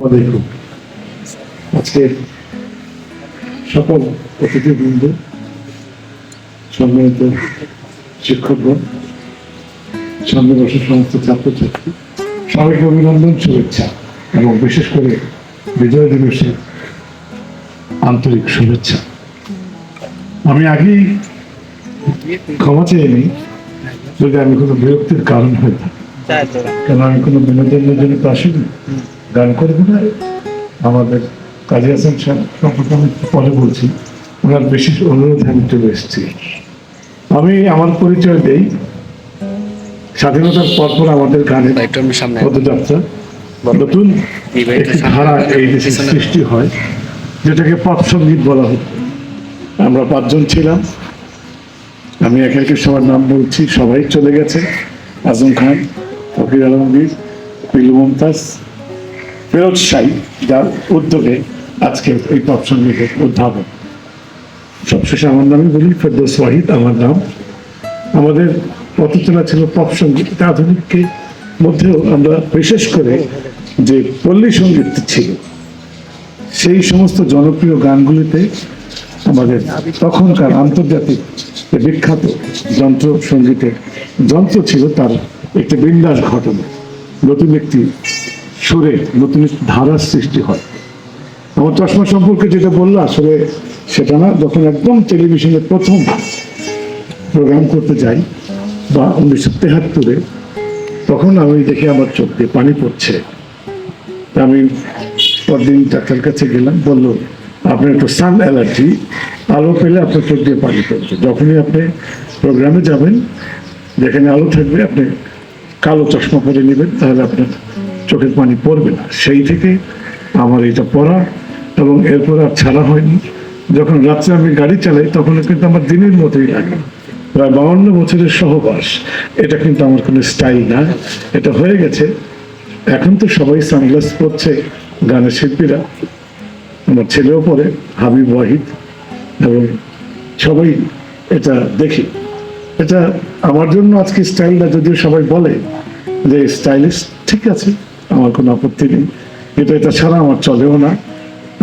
আলাইকুম। আজকে সকল অতিথিবৃন্দ, সম্মানিত শিক্ষকগণ, সামনে বসে সমস্ত ছাত্রছাত্রী, সবাইকে অভিনন্দন, শুভেচ্ছা এবং বিশেষ করে বিজয় দিবসের আন্তরিক শুভেচ্ছা। আমি আগেই ক্ষমা চেয়ে নিই যদি আমি কোনো বিরক্তির কারণ হয়ে থাকি, কেন আমি কোনো বিনোদনের জন্য তো আসিনি, গান করবো না। আমাদের কাজী হাসান সাহেব সম্পর্কে আমি পরে বলছি, ওনার বিশেষ অনুরোধে আমি চলে এসেছি। আমি আমার পরিচয় দেই। স্বাধীনতার পরপর আমাদের গানের পদযাত্রা নতুন একটি ধারা এই দেশে সৃষ্টি হয়, যেটাকে পপ সঙ্গীত বলা হতো। আমরা 5 জন ছিলাম। আমি একে একে সবার নাম বলছি, সবাই চলে গেছে। আজম খান, ফকির আলমগীর, পিলু মমতাজ, ফিরোজ শাহী, যার উদ্যোগে আজকে এই পপ সঙ্গীতের উদ্ভাবন। সবশেষে আমার নামই বলি, ফেরদৌস ওয়াহিদ আমার নাম। আমাদের পথচলা ছিল পপ সঙ্গীত, আধুনিককে মধ্যেও আমরা বিশেষ করে যে পল্লী সঙ্গীত ছিল, সেই সমস্ত জনপ্রিয় গানগুলিতে আমাদের তখনকার আন্তর্জাতিক বিখ্যাত যন্ত্র সঙ্গীতের যন্ত্র ছিল তার একটি বিন্যাস ঘটনা, নতুন একটি সুরে নতুন একটি ধারার সৃষ্টি হয়। আমার চশমা সম্পর্কে যেটা বললো আসলে সেটা না। যখন একদম টেলিভিশনে প্রথম প্রোগ্রাম করতে যাই বা 1973-এ, তখন আমি দেখি আমার চোখ দিয়ে পানি পড়ছে। আমি পরদিন ডাক্তার কাছে গেলাম, বললো আপনার একটু সান অ্যালার্জি, আলো পেলে আপনার চোখ দিয়ে পানি পড়ছে। যখনই আপনি প্রোগ্রামে যাবেন, যেখানে আলো থাকবে আপনি কালো চশমা পরে নেবেন, তাহলে আপনার চোখের পানি পড়বে না। সেই থেকে আমার এটা পড়া এবং এরপর আর ছাড়া হয়নি। যখন রাত্রে আমি গাড়ি চালাই তখন কিন্তু আমার দিনের মতোই লাগে। প্রায় 52 বছরের সহবাস, এটা কিন্তু আমার কোনো স্টাইল না, এটা হয়ে গেছে। এখন তো সবাই সানগ্লাস পরছে, গানের শিল্পীরা, আমার ছেলেও পরে, হাবিব ওয়াহিদ, এবং সবাই এটা দেখি। এটা আমার জন্য আজকে স্টাইলটা, যদিও সবাই বলে যে স্টাইলিশ, ঠিক আছে, আমার কোনো আপত্তি নেই, কিন্তু এটা ছাড়া আমার চলেও না।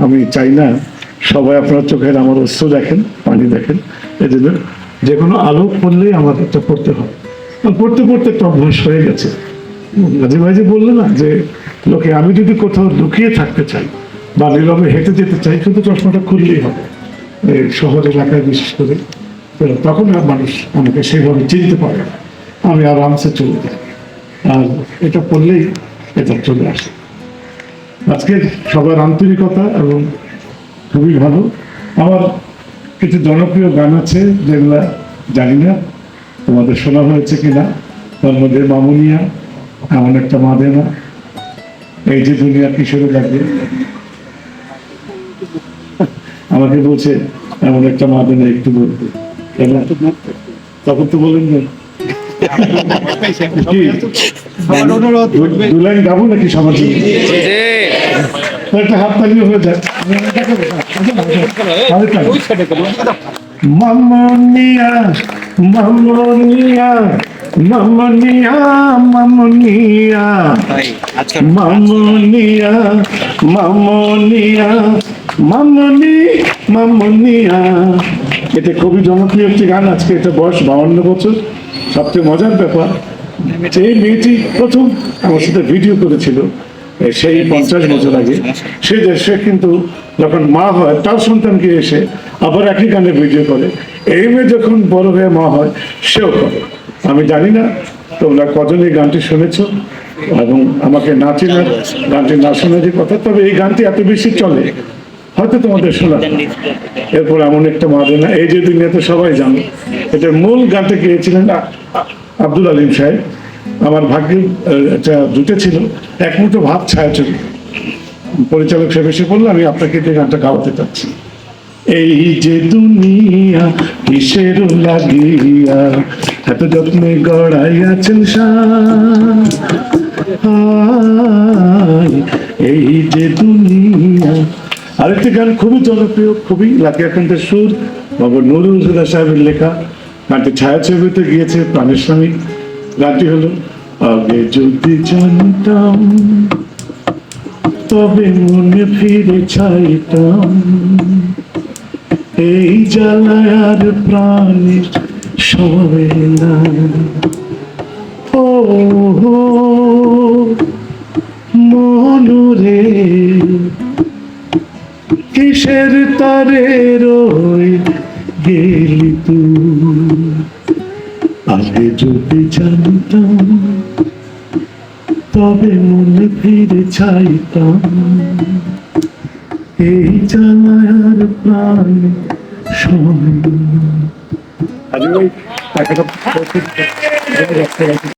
আমি চাই না সবাই আপনার চোখের আমার অশ্রু দেখেন, পানি দেখেন। এই জন্য যে কোনো আলো পড়লেই আমার একটা পড়তে হয়। পড়তে পড়তে একটা অভ্যাস হয়ে গেছে। গাজী ভাই যে বললো না যে লোকে, আমি যদি কোথাও লুকিয়ে থাকতে চাই বা নীরবে হেঁটে যেতে চাই, শুধু চশমাটা খুললেই হবে, শহর এলাকায় বিশেষ করে, তখন আর মানুষ আমাকে সেইভাবে চিনতে পারে না, আমি আরামসে চলে যাই। আর এটা পড়লেই এটা চলে আসে। আজকে সবার আন্তরিকতা এবং খুবই ভালো। আমার কিছু জনপ্রিয় গান আছে যেগুলা জানি না তোমাদের শোনা হয়েছে কিনা। তার মধ্যে মামুনিয়া, এমন একটা মাদেনা, এই যে দুনিয়া কিশোরে লাগে, আমাকে বলছে এমন একটা মাদেনা একটু বলতে, তখন তো বলেন না দু লাইন গাবো নাকি সবার জন্য? একটা হাত তালিয়ে হয়ে যায়। মামনিয়া মামনিয়া মামনিয়া মামনিয়া মামনিয়া মামনিয়া মামনি মামনিয়া, এটা খুবই জনপ্রিয় একটি গান। আজকে এটা বয়স 52 বছর। সবচেয়ে মজার ব্যাপার, এই মেয়েটি প্রথম আমার সাথে ভিডিও করেছিল সেই 50 বছর আগে। সে কিন্তু যখন মা হয় তার সন্তানকে এসে আবার একই গানে ভিডিও করে। এই মেয়ে যখন বড় হয়ে মা হয় সেও করে। আমি জানি না তোমরা কজন এই গানটি শুনেছ এবং আমাকে না চিনার, গানটি না শোনারই কথা, তবে এই গানটি এত বেশি চলে হয়তো তোমাদের শোনা। এরপর এমন একটা মাদেনা, এই যে দুনিয়াতে সবাই জানো, এটার মূল গানটা গিয়েছিলেন আব্দুল আলিম সাহেব। আমার ভাগ্যে এটা জুটেছিল এক মুঠো ভাত ছায়াছবি। পরিচালক সাহেব এসে বললো আমি আপনাকে যে গানটা গাওয়াতে চাচ্ছি। এই যে দুনিয়া কিসের লাগিয়া এত যত্নে গড়াইয়াছেন এই যে দুনিয়া। আরেকটি গান খুবই জনপ্রিয়, খুবই লাকি আকান্তের সুর, বাবা নুরুল হুদা সাহেবের লেখা। গানটি ছায়াছবিতে গিয়েছে প্রাণের স্বামী। গানটি হলো আগে যদি জানতাম তবে মনে ফিরে চাইতাম এই জ্বালায় আর প্রাণের সবে না। ও মনুরে কিসের তরে রই গেলি তুই, আগে যদি জানতাম তবে মনে ফিরে চাইতাম এই জ্বালার প্রাণ সবে।